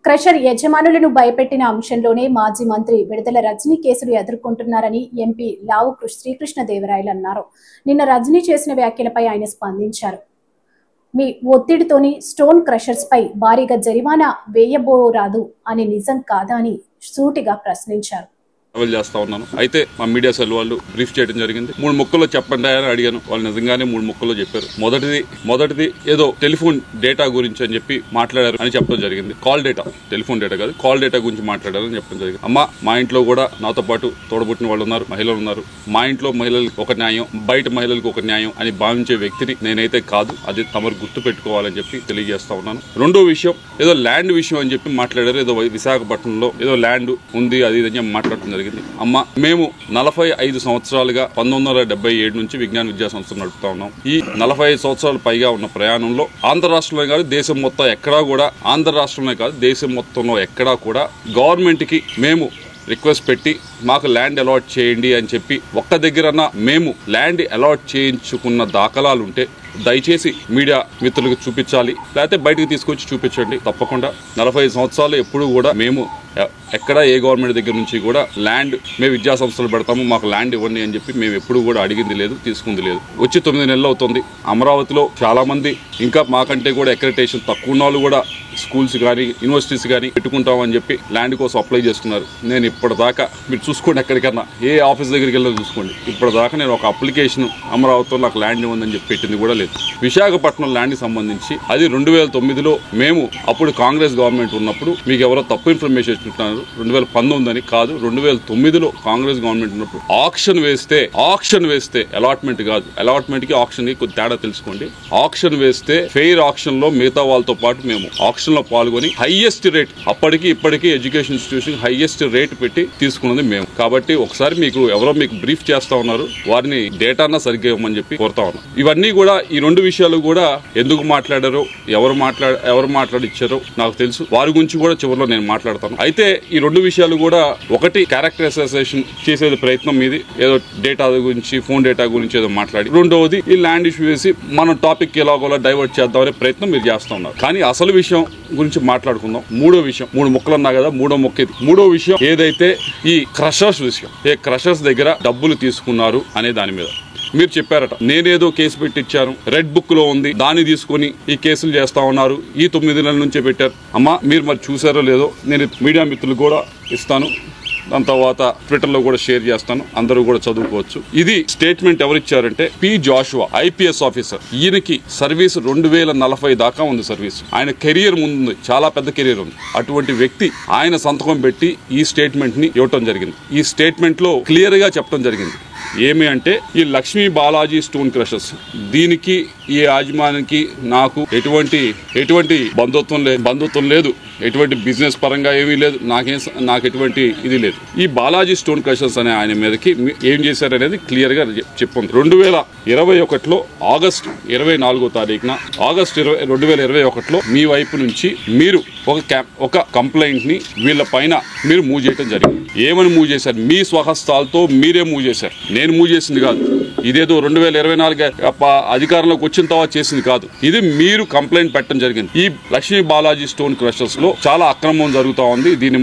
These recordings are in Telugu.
క్రషర్ యజమానులను భయపెట్టిన అంశంలోనే మాజీ మంత్రి విడుదల రజనీ కేసులు ఎదుర్కొంటున్నారని ఎంపీ లావు శ్రీకృష్ణదేవరాయలు అన్నారు. నిన్న రజనీ చేసిన వ్యాఖ్యలపై ఆయన స్పందించారు. మీ ఒత్తిడితోని స్టోన్ క్రషర్స్ పై భారీగా జరిమానా వేయబోరాదు అని నిజం కాదా అని సూటిగా ప్రశ్నించారు. చేస్తా ఉన్నాను. అయితే మా మీడియా సెల్ వాళ్ళు బ్రీఫ్ చేయడం జరిగింది. 3 ముక్కల్లో చెప్పండి అని అడిగాను. వాళ్ళు నిజంగానే 3 ముక్కల్లో చెప్పారు. మొదటిది ఏదో టెలిఫోన్ డేటా గురించి అని చెప్పి మాట్లాడారు అని చెప్పడం జరిగింది. కాల్ డేటా, టెలిఫోన్ డేటా కాదు, కాల్ డేటా గురించి మాట్లాడారు అని చెప్పడం జరిగింది. అమ్మ, మా ఇంట్లో కూడా నాతో పాటు తోడబుట్టిన వాళ్ళు ఉన్నారు, మహిళలు ఉన్నారు. మా ఇంట్లో మహిళలకు ఒక న్యాయం, బయట మహిళలకు ఒక న్యాయం అని భావించే వ్యక్తిని నేనైతే కాదు. అది తమరు గుర్తు పెట్టుకోవాలని చెప్పి తెలియజేస్తా ఉన్నాను. రెండో విషయం, ఏదో ల్యాండ్ విషయం అని చెప్పి మాట్లాడారు. ఏదో విశాఖపట్నంలో ఏదో ల్యాండ్ ఉంది, అది ఇది అని మాట్లాడటం జరిగింది. అమ్మ, మేము 45 సంవత్సరాలుగా 1977 నుంచి విజ్ఞాన విద్యా సంస్థ నడుపుతా ఉన్నాం. ఈ 45 సంవత్సరాలు పైగా ఉన్న ప్రయాణంలో ఆంధ్ర రాష్ట్రంలో కాదు, దేశం మొత్తం ఎక్కడా కూడా, ఆంధ్ర రాష్ట్రంలో కాదు దేశం మొత్తంలో ఎక్కడా కూడా గవర్నమెంట్ కి మేము రిక్వెస్ట్ పెట్టి మాకు ల్యాండ్ అలాట్ చేయండి అని చెప్పి ఒక్క దగ్గరన్నా మేము ల్యాండ్ అలాట్ చేయించుకున్న దాఖలాలు ఉంటే దయచేసి మీడియా మిత్రులకు చూపించాలి, లేకపోతే బయటకు తీసుకొచ్చి చూపించండి. తప్పకుండా 45 సంవత్సరాలు ఎప్పుడు కూడా మేము ఎక్కడ ఏ గవర్నమెంట్ దగ్గర నుంచి కూడా ల్యాండ్ మేము విద్యా సంస్థలు పెడతాము, మాకు ల్యాండ్ ఇవ్వండి అని చెప్పి మేము ఎప్పుడు కూడా అడిగింది లేదు, తీసుకుంది లేదు. వచ్చి 9 నెలలు అవుతుంది. అమరావతిలో చాలా మంది ఇంకా మాకంటే కూడా అక్రెడిటేషన్ తక్కువ ఉన్న వాళ్ళు కూడా స్కూల్స్ కానీ యూనివర్సిటీస్ కానీ పెట్టుకుంటామని చెప్పి ల్యాండ్ కోసం అప్లై చేసుకున్నారు. నేను ఇప్పటిదాకా మీరు చూసుకోండి, ఎక్కడికన్నా ఏ ఆఫీస్ దగ్గరికి వెళ్ళి చూసుకోండి, ఇప్పటిదాకా నేను ఒక అప్లికేషన్ అమరావతిలో నాకు ల్యాండ్ ఇవ్వందని చెప్పి పెట్టింది కూడా లేదు. విశాఖపట్నం ల్యాండ్కి సంబంధించి అది 2009లో మేము అప్పుడు కాంగ్రెస్ గవర్నమెంట్ ఉన్నప్పుడు మీకు ఎవరో తప్పు ఇన్ఫర్మేషన్ ఇచ్చుకుంటున్నారు. 2019 అని కాదు, 2009లో కాంగ్రెస్ గవర్నమెంట్ ఉన్నప్పుడు ఆక్షన్ వేస్తే అలాట్మెంట్ కాదు, అలాట్మెంట్ కి ఆక్షన్ కి కొద్ది తేడా తెలుసుకోండి. ఆక్షన్ వేస్తే ఫెయిర్ ఆక్షన్ లో మిగతా వాళ్ళతో పాటు మేము ఆక్షన్ లో పాల్గొని హైయెస్ట్ రేట్, అప్పటికి ఇప్పటికీ ఎడ్యుకేషన్ ఇన్స్టిట్యూషన్ హైయెస్ట్ రేట్ పెట్టి తీసుకున్నది మేము. కాబట్టి ఒకసారి మీకు ఎవరో మీకు బ్రీఫ్ చేస్తా ఉన్నారు, వారిని డేటానా సరిగ్గా ఇవ్వమని చెప్పి కోరుతా ఉన్నాం. ఇవన్నీ కూడా ఈ 2 విషయాలు కూడా ఎందుకు మాట్లాడారో, ఎవరు మాట్లాడిచ్చారో నాకు తెలుసు. వారి గురించి కూడా చివరిలో నేను మాట్లాడతాను. అయితే ఈ 2 విషయాలు కూడా, ఒకటి క్యారెక్టర్ అసోసియేషన్ చేసేది ప్రయత్నం మీది, ఏదో డేటా గురించి ఫోన్ డేటా గురించి ఏదో మాట్లాడి, రెండవది ఈ ల్యాండ్ ఇష్యూ వేసి మనం టాపిక్ ఎలాగోలా డైవర్ట్ చేద్దామనే ప్రయత్నం మీరు చేస్తా ఉన్నారు. కానీ అసలు విషయం గురించి మాట్లాడుకుందాం. 3వ విషయం, 3 ముక్కలు అన్నా కదా, 3వ ముక్క ఇది. 3వ విషయం ఏదైతే ఈ క్రషర్స్ విషయం, ఏ క్రషర్స్ దగ్గర డబ్బులు తీసుకున్నారు అనే దాని మీద మీరు చెప్పారట. నేనేదో కేసు పెట్టించాను, రెడ్ బుక్ లో ఉంది, దాన్ని తీసుకుని ఈ కేసులు చేస్తా ఉన్నారు, ఈ 9 నెలల నుంచే పెట్టారు. అమ్మా, మీరు మరి చూసారో లేదో, నేను మీడియా మిత్రులు కూడా ఇస్తాను, దాని తర్వాత ట్విట్టర్లో కూడా షేర్ చేస్తాను, అందరూ కూడా చదువుకోవచ్చు. ఇది స్టేట్మెంట్ ఎవరిచ్చారంటే పి జాషువా, ఐపీఎస్ ఆఫీసర్. ఈయనకి సర్వీస్ 2040 దాకా ఉంది సర్వీస్. ఆయన కెరియర్ ముందు చాలా పెద్ద కెరియర్ ఉంది. అటువంటి వ్యక్తి ఆయన సంతకం పెట్టి ఈ స్టేట్మెంట్ ని ఇవ్వటం జరిగింది. ఈ స్టేట్మెంట్ లో క్లియర్ గా చెప్పడం జరిగింది ఏమి అంటే, ఈ లక్ష్మీ బాలాజీ స్టోన్ క్రషర్స్, దీనికి ఈ యాజమానికి నాకు ఎటువంటి బంధుత్వం లేదు, ఎటువంటి బిజినెస్ పరంగా ఏమీ లేదు, నాకు ఎటువంటి ఇది లేదు. ఈ బాలాజీ స్టోన్ క్రషర్స్ అనే ఆయన మీదకి ఏం చేశారనేది క్లియర్ గా చెప్పుంది. 2021లో ఆగస్టు 24వ తారీఖున, ఆగస్టు 2021లో మీ వైపు నుంచి మీరు ఒక కంప్లైంట్ ని వీళ్ళ పైన మీరు మూవ్ చేయడం జరిగింది. ఏమని మూవ్ చేశారు? మీ స్వహస్తాలతో మీరే మూవ్ చేశారు, నేను మూవ్ చేసింది కాదు. ఇదేదో 2024 అధికారంలోకి వచ్చిన తర్వాత చేసింది కాదు. ఇది మీరు కంప్లైంట్ పెట్టడం జరిగింది. ఈ లక్ష్మీ బాలాజీ స్టోన్ క్రషర్స్ లో చాలా అక్రమం జరుగుతూ ఉంది, దీని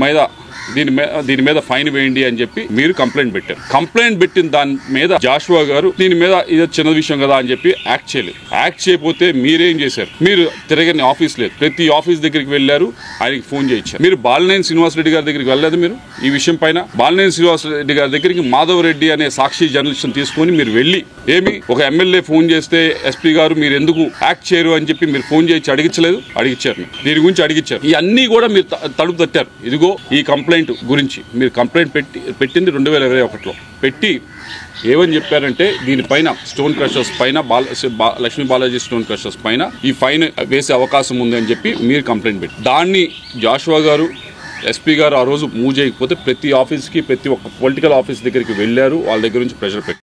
మీద ఫైన్ వేయండి అని చెప్పి మీరు కంప్లైంట్ పెట్టారు. కంప్లైంట్ పెట్టిన దాని మీద జాషువా గారు దీని మీద ఇది చిన్న విషయం కదా అని చెప్పి యాక్ట్ చేయలేదు. యాక్ట్ చేయకపోతే మీరేం చేశారు? మీరు తిరగని ఆఫీస్ లేదు, ప్రతి ఆఫీస్ దగ్గరికి వెళ్ళారు, ఆయనకి ఫోన్ చేయించారు. మీరు బాలినేని శ్రీనివాసరెడ్డి గారి దగ్గరికి వెళ్ళలేదు. మీరు ఈ విషయం పైన బాలినేని శ్రీనివాసరెడ్డి గారి దగ్గరికి మాధవరెడ్డి అనే సాక్షి జర్నలిస్ట్ తీసుకొని మీరు వెళ్ళి, ఏమి ఒక ఎమ్మెల్యే ఫోన్ చేస్తే ఎస్పీ గారు మీరు ఎందుకు యాక్ట్ చేయరు అని చెప్పి మీరు ఫోన్ చేయించి అడిగించలేదు? అడిగించారు. దీని గురించి అడిగించారు. ఇవన్నీ కూడా మీరు తలుపు తట్టారు. ఇదిగో ఈ కంప్లైంట్ గురించి మీరు కంప్లైంట్ పెట్టింది 2021లో పెట్టి ఏమని చెప్పారంటే, దీనిపైన స్టోన్ క్రషర్స్ పైన, లక్ష్మీ బాలాజీ స్టోన్ క్రషర్స్ పైన ఈ ఫైన్ వేసే అవకాశం ఉంది అని చెప్పి మీరు కంప్లైంట్ పెట్టి, దాన్ని జాషువా గారు, ఎస్పీ గారు ఆ రోజు మూవ్ చేయకపోతే ప్రతి ఆఫీస్కి, ప్రతి ఒక్క పొలిటికల్ ఆఫీస్ దగ్గరికి వెళ్ళారు, వాళ్ళ దగ్గర నుంచి ప్రెషర్ పెట్టి